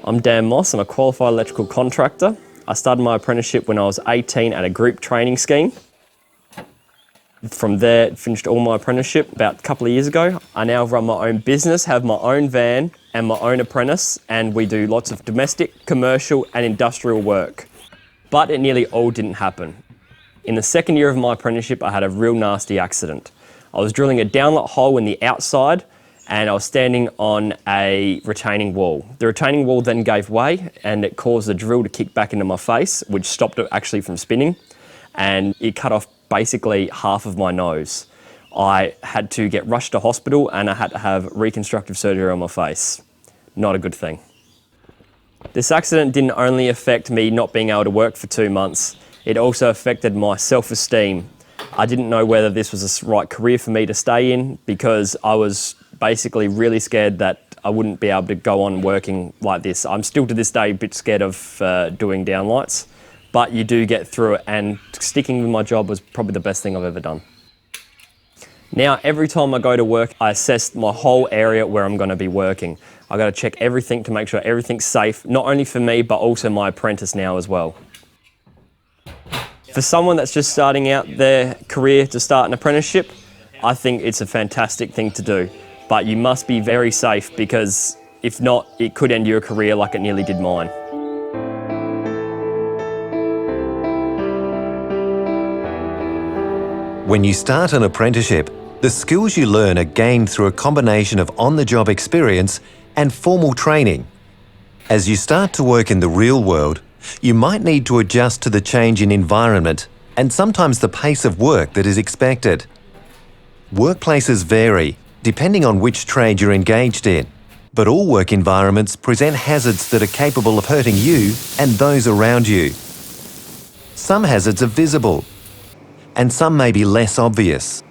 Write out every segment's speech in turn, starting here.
I'm Dan Moss, I'm a qualified electrical contractor. I started my apprenticeship when I was 18 at a group training scheme. From there, finished all my apprenticeship about a couple of years ago. I now run my own business, have my own van and my own apprentice, and we do lots of domestic, commercial and industrial work. But it nearly all didn't happen. In the second year of my apprenticeship, I had a real nasty accident. I was drilling a downlet hole in the outside and I was standing on a retaining wall. The retaining wall then gave way and it caused the drill to kick back into my face, which stopped it actually from spinning, and it cut off basically half of my nose. I had to get rushed to hospital and I had to have reconstructive surgery on my face. Not a good thing. This accident didn't only affect me not being able to work for 2 months, it also affected my self-esteem. I didn't know whether this was the right career for me to stay in because I was basically really scared that I wouldn't be able to go on working like this. I'm still to this day a bit scared of doing downlights, but you do get through it, and sticking with my job was probably the best thing I've ever done. Now, every time I go to work, I assess my whole area where I'm going to be working. I've got to check everything to make sure everything's safe, not only for me, but also my apprentice now as well. For someone that's just starting out their career to start an apprenticeship, I think it's a fantastic thing to do. But you must be very safe because if not, it could end your career like it nearly did mine. When you start an apprenticeship, the skills you learn are gained through a combination of on-the-job experience and formal training. As you start to work in the real world, you might need to adjust to the change in environment and sometimes the pace of work that is expected. Workplaces vary, depending on which trade you're engaged in, but all work environments present hazards that are capable of hurting you and those around you. Some hazards are visible, and some may be less obvious.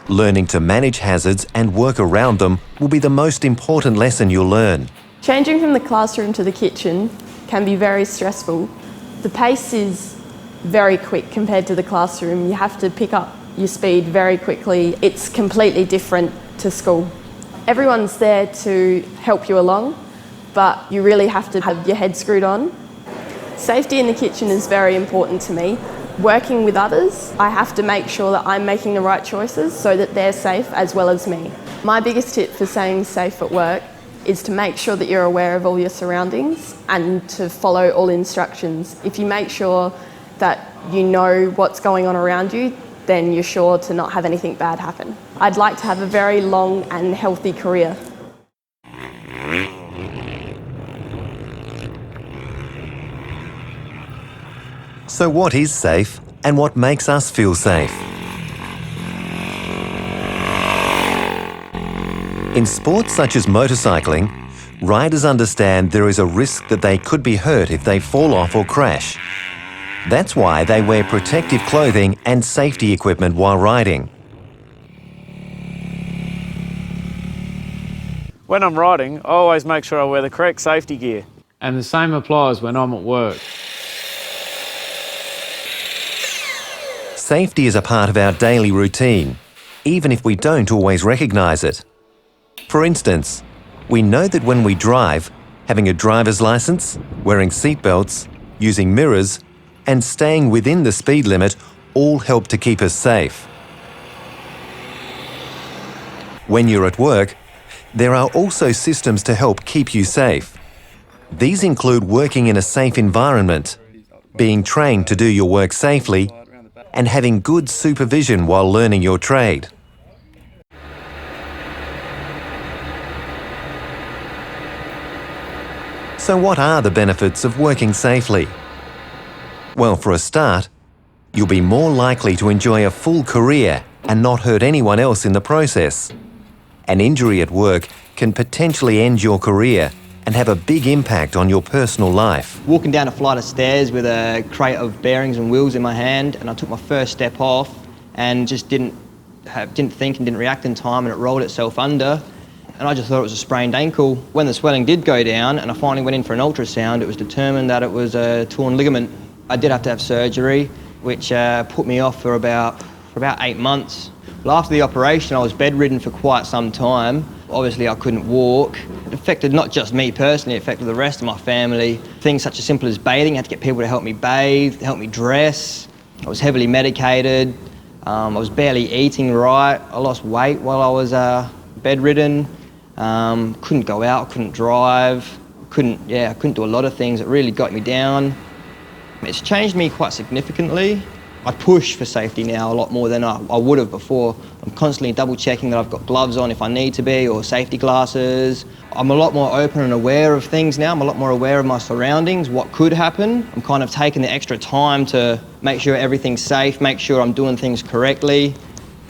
Learning to manage hazards and work around them will be the most important lesson you'll learn. Changing from the classroom to the kitchen can be very stressful. The pace is very quick compared to the classroom. You have to pick up your speed very quickly. It's completely different to school. Everyone's there to help you along, but you really have to have your head screwed on. Safety in the kitchen is very important to me. Working with others, I have to make sure that I'm making the right choices so that they're safe as well as me. My biggest tip for staying safe at work is to make sure that you're aware of all your surroundings and to follow all instructions. If you make sure that you know what's going on around you, then you're sure to not have anything bad happen. I'd like to have a very long and healthy career. So what is safe and what makes us feel safe? In sports such as motorcycling, riders understand there is a risk that they could be hurt if they fall off or crash. That's why they wear protective clothing and safety equipment while riding. When I'm riding, I always make sure I wear the correct safety gear. And the same applies when I'm at work. Safety is a part of our daily routine, even if we don't always recognise it. For instance, we know that when we drive, having a driver's licence, wearing seatbelts, using mirrors, and staying within the speed limit all help to keep us safe. When you're at work, there are also systems to help keep you safe. These include working in a safe environment, being trained to do your work safely, and having good supervision while learning your trade. So what are the benefits of working safely? Well, for a start, you'll be more likely to enjoy a full career and not hurt anyone else in the process. An injury at work can potentially end your career and have a big impact on your personal life. Walking down a flight of stairs with a crate of bearings and wheels in my hand, and I took my first step off and just didn't think and didn't react in time, and it rolled itself under. And I just thought it was a sprained ankle. When the swelling did go down and I finally went in for an ultrasound, it was determined that it was a torn ligament. I did have to have surgery, which put me off for about 8 months. Well, after the operation, I was bedridden for quite some time. Obviously, I couldn't walk. affected not just me personally, it affected the rest of my family. Things such as simple as bathing, I had to get people to help me bathe, help me dress. I was heavily medicated. I was barely eating right. I lost weight while I was bedridden. Couldn't go out, couldn't drive, couldn't do a lot of things. It really got me down. It's changed me quite significantly. I push for safety now a lot more than I would have before. I'm constantly double checking that I've got gloves on if I need to be, or safety glasses. I'm a lot more open and aware of things now. I'm a lot more aware of my surroundings, what could happen. I'm kind of taking the extra time to make sure everything's safe, make sure I'm doing things correctly.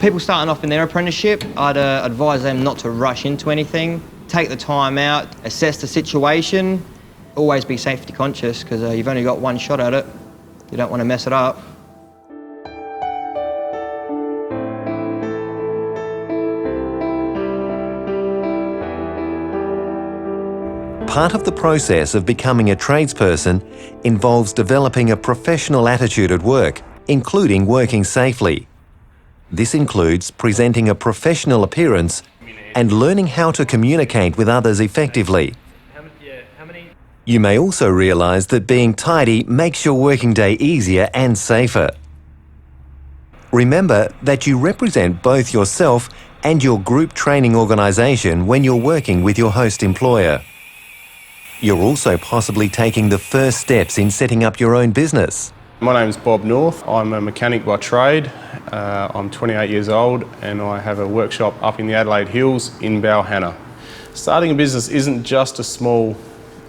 People starting off in their apprenticeship, I'd advise them not to rush into anything. Take the time out, assess the situation. Always be safety conscious, because you've only got one shot at it. You don't want to mess it up. Part of the process of becoming a tradesperson involves developing a professional attitude at work, including working safely. This includes presenting a professional appearance and learning how to communicate with others effectively. You may also realise that being tidy makes your working day easier and safer. Remember that you represent both yourself and your group training organisation when you're working with your host employer. You're also possibly taking the first steps in setting up your own business. My name's Bob North. I'm a mechanic by trade. I'm 28 years old and I have a workshop up in the Adelaide Hills in Balhanna. Starting a business isn't just a small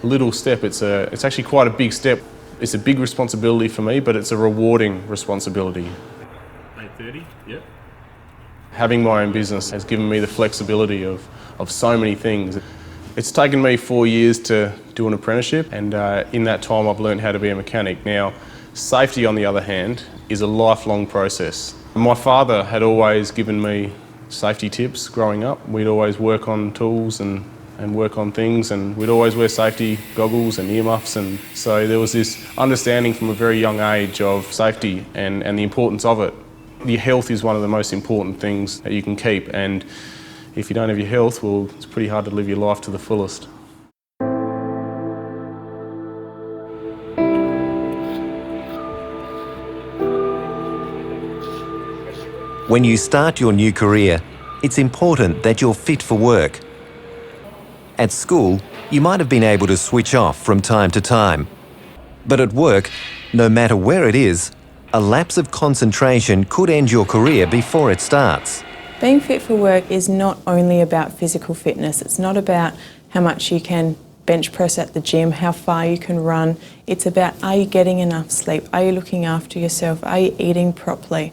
little step, it's actually quite a big step. It's a big responsibility for me, but it's a rewarding responsibility. 8:30, yep. Having my own business has given me the flexibility of so many things. It's taken me 4 years to do an apprenticeship, and in that time I've learned how to be a mechanic. Now, safety on the other hand is a lifelong process. My father had always given me safety tips growing up. We'd always work on tools and work on things, and we'd always wear safety goggles and earmuffs, and so there was this understanding from a very young age of safety and the importance of it. Your health is one of the most important things that you can keep, and if you don't have your health, well, it's pretty hard to live your life to the fullest. When you start your new career, it's important that you're fit for work. At school, you might have been able to switch off from time to time. But at work, no matter where it is, a lapse of concentration could end your career before it starts. Being fit for work is not only about physical fitness. It's not about how much you can bench press at the gym, how far you can run. It's about, are you getting enough sleep? Are you looking after yourself? Are you eating properly?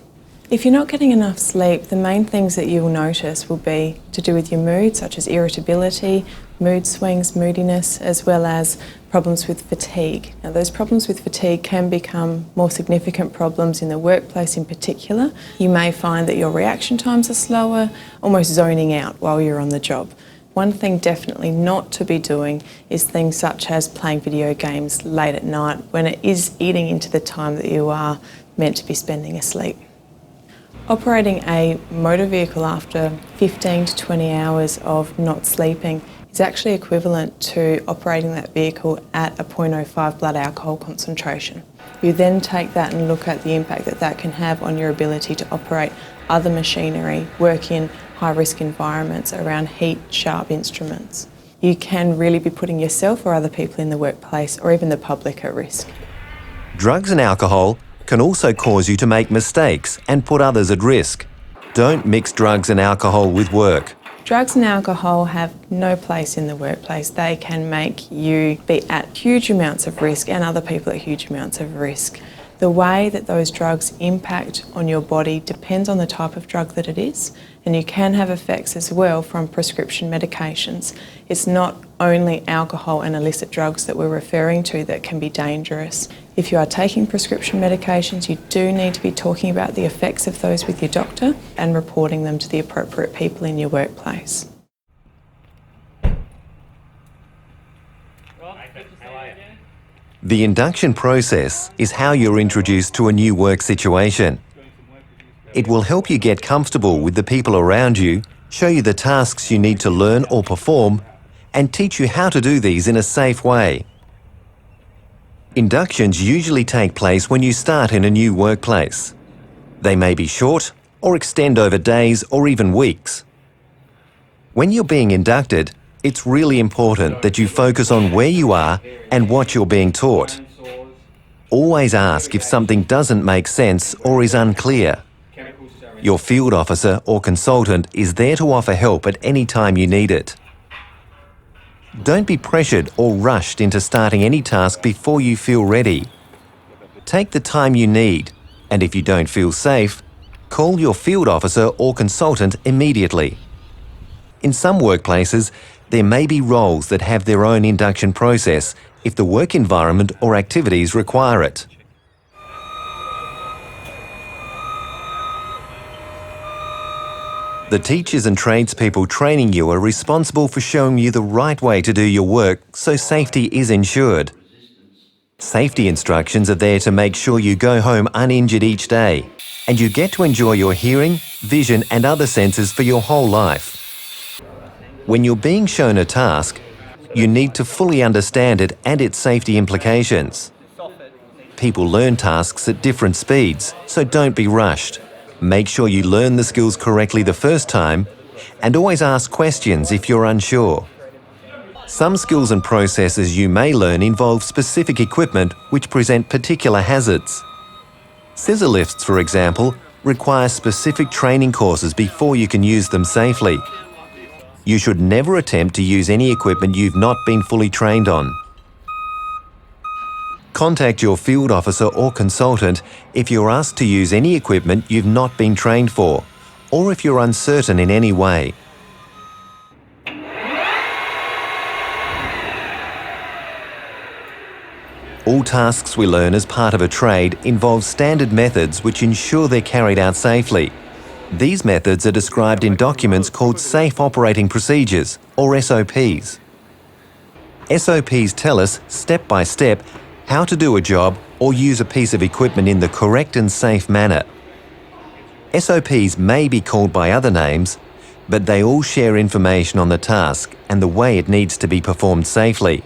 If you're not getting enough sleep, the main things that you will notice will be to do with your mood, such as irritability, mood swings, moodiness, as well as problems with fatigue. Now, those problems with fatigue can become more significant problems in the workplace in particular. You may find that your reaction times are slower, almost zoning out while you're on the job. One thing definitely not to be doing is things such as playing video games late at night when it is eating into the time that you are meant to be spending asleep. Operating a motor vehicle after 15 to 20 hours of not sleeping is actually equivalent to operating that vehicle at a 0.05 blood alcohol concentration. You then take that and look at the impact that that can have on your ability to operate other machinery, work in high-risk environments around heat, sharp instruments. You can really be putting yourself or other people in the workplace or even the public at risk. Drugs and alcohol can also cause you to make mistakes and put others at risk. Don't mix drugs and alcohol with work. Drugs and alcohol have no place in the workplace. They can make you be at huge amounts of risk and other people at huge amounts of risk. The way that those drugs impact on your body depends on the type of drug that it is, and you can have effects as well from prescription medications. It's not only alcohol and illicit drugs that we're referring to that can be dangerous. If you are taking prescription medications, you do need to be talking about the effects of those with your doctor and reporting them to the appropriate people in your workplace. The induction process is how you're introduced to a new work situation. It will help you get comfortable with the people around you, show you the tasks you need to learn or perform, and teach you how to do these in a safe way. Inductions usually take place when you start in a new workplace. They may be short or extend over days or even weeks. When you're being inducted, it's really important that you focus on where you are and what you're being taught. Always ask if something doesn't make sense or is unclear. Your field officer or consultant is there to offer help at any time you need it. Don't be pressured or rushed into starting any task before you feel ready. Take the time you need, and if you don't feel safe, call your field officer or consultant immediately. In some workplaces, there may be roles that have their own induction process if the work environment or activities require it. The teachers and tradespeople training you are responsible for showing you the right way to do your work so safety is ensured. Safety instructions are there to make sure you go home uninjured each day, and you get to enjoy your hearing, vision and other senses for your whole life. When you're being shown a task, you need to fully understand it and its safety implications. People learn tasks at different speeds, so don't be rushed. Make sure you learn the skills correctly the first time, and always ask questions if you're unsure. Some skills and processes you may learn involve specific equipment which present particular hazards. Scissor lifts, for example, require specific training courses before you can use them safely. You should never attempt to use any equipment you've not been fully trained on. Contact your field officer or consultant if you're asked to use any equipment you've not been trained for, or if you're uncertain in any way. All tasks we learn as part of a trade involve standard methods which ensure they're carried out safely. These methods are described in documents called Safe Operating Procedures, or SOPs. SOPs tell us, step by step, how to do a job or use a piece of equipment in the correct and safe manner. SOPs may be called by other names, but they all share information on the task and the way it needs to be performed safely.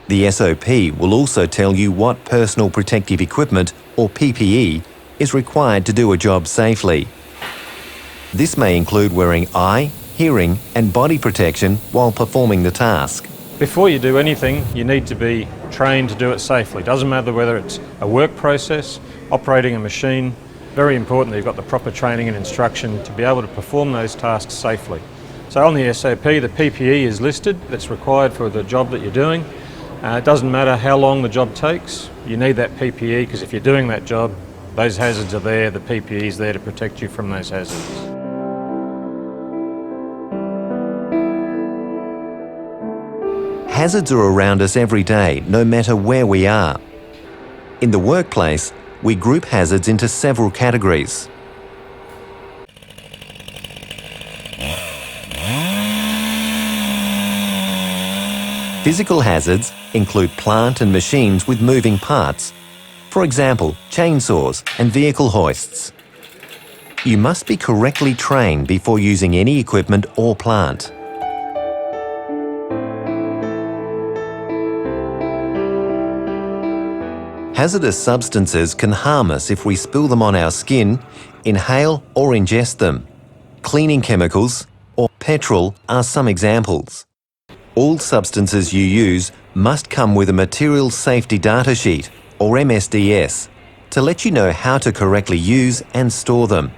The SOP will also tell you what personal protective equipment, or PPE, is required to do a job safely. This may include wearing eye, hearing and body protection while performing the task. Before you do anything, you need to be trained to do it safely. Doesn't matter whether it's a work process, operating a machine. Very important that you've got the proper training and instruction to be able to perform those tasks safely. So on the SOP, the PPE is listed that's required for the job that you're doing. It doesn't matter how long the job takes, you need that PPE because if you're doing that job, those hazards are there, the PPE is there to protect you from those hazards. Hazards are around us every day, no matter where we are. In the workplace, we group hazards into several categories. Physical hazards include plant and machines with moving parts, for example, chainsaws and vehicle hoists. You must be correctly trained before using any equipment or plant. Hazardous substances can harm us if we spill them on our skin, inhale or ingest them. Cleaning chemicals or petrol are some examples. All substances you use must come with a Materials Safety Data Sheet, or MSDS, to let you know how to correctly use and store them.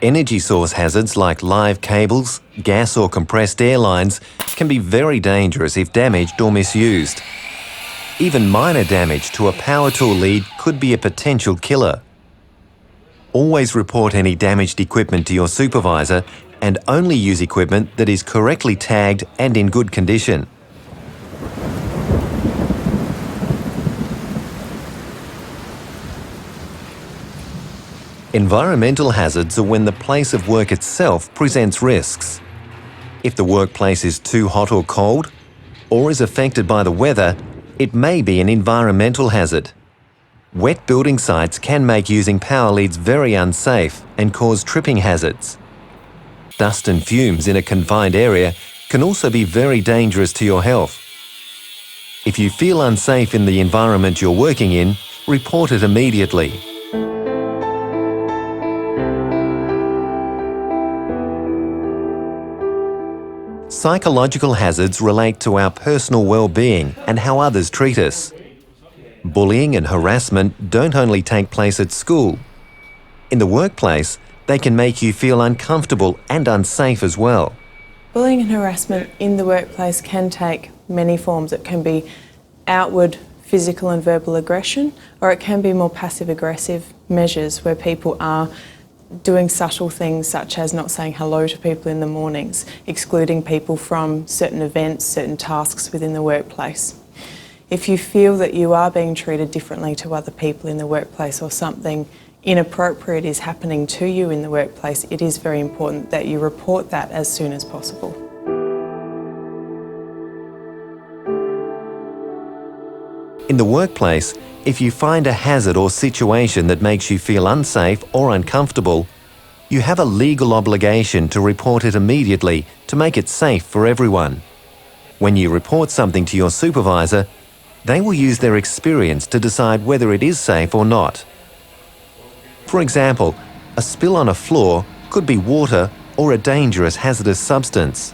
Energy source hazards like live cables, gas or compressed air lines can be very dangerous if damaged or misused. Even minor damage to a power tool lead could be a potential killer. Always report any damaged equipment to your supervisor and only use equipment that is correctly tagged and in good condition. Environmental hazards are when the place of work itself presents risks. If the workplace is too hot or cold, or is affected by the weather, it may be an environmental hazard. Wet building sites can make using power leads very unsafe and cause tripping hazards. Dust and fumes in a confined area can also be very dangerous to your health. If you feel unsafe in the environment you're working in, report it immediately. Psychological hazards relate to our personal well-being and how others treat us. Bullying and harassment don't only take place at school. In the workplace, they can make you feel uncomfortable and unsafe as well. Bullying and harassment in the workplace can take many forms. It can be outward physical and verbal aggression, or it can be more passive-aggressive measures where people are doing subtle things such as not saying hello to people in the mornings, excluding people from certain events, certain tasks within the workplace. If you feel that you are being treated differently to other people in the workplace or something inappropriate is happening to you in the workplace, it is very important that you report that as soon as possible. In the workplace, if you find a hazard or situation that makes you feel unsafe or uncomfortable, you have a legal obligation to report it immediately to make it safe for everyone. When you report something to your supervisor, they will use their experience to decide whether it is safe or not. For example, a spill on a floor could be water or a dangerous hazardous substance.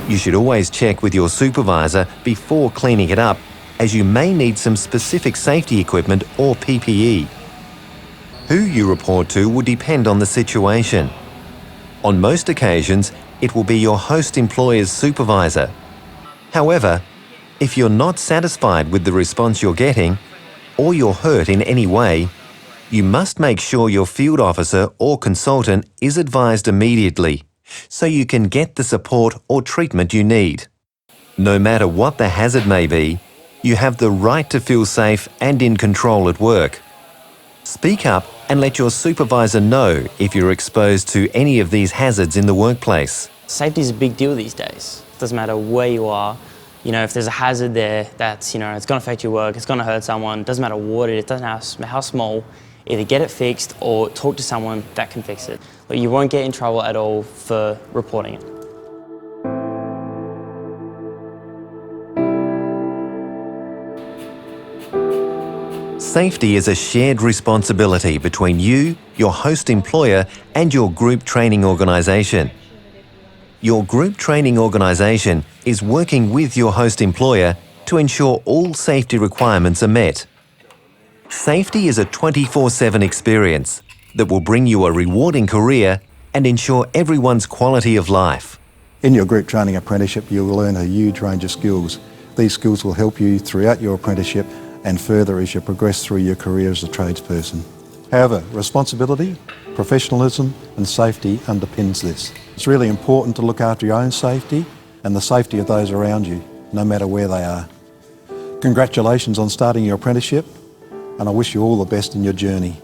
You should always check with your supervisor before cleaning it up, as you may need some specific safety equipment or PPE. Who you report to will depend on the situation. On most occasions, it will be your host employer's supervisor. However, if you're not satisfied with the response you're getting, or you're hurt in any way, you must make sure your field officer or consultant is advised immediately, so you can get the support or treatment you need. No matter what the hazard may be, you have the right to feel safe and in control at work. Speak up and let your supervisor know if you're exposed to any of these hazards in the workplace. Safety is a big deal these days. It doesn't matter where you are. If there's a hazard there that's, it's going to affect your work, it's going to hurt someone, it doesn't matter what it is, it doesn't matter how small, either get it fixed or talk to someone that can fix it. But you won't get in trouble at all for reporting it. Safety is a shared responsibility between you, your host employer, and your group training organisation. Your group training organisation is working with your host employer to ensure all safety requirements are met. Safety is a 24/7 experience that will bring you a rewarding career and ensure everyone's quality of life. In your group training apprenticeship, you will learn a huge range of skills. These skills will help you throughout your apprenticeship and further as you progress through your career as a tradesperson. However, responsibility, professionalism and safety underpins this. It's really important to look after your own safety and the safety of those around you, no matter where they are. Congratulations on starting your apprenticeship, and I wish you all the best in your journey.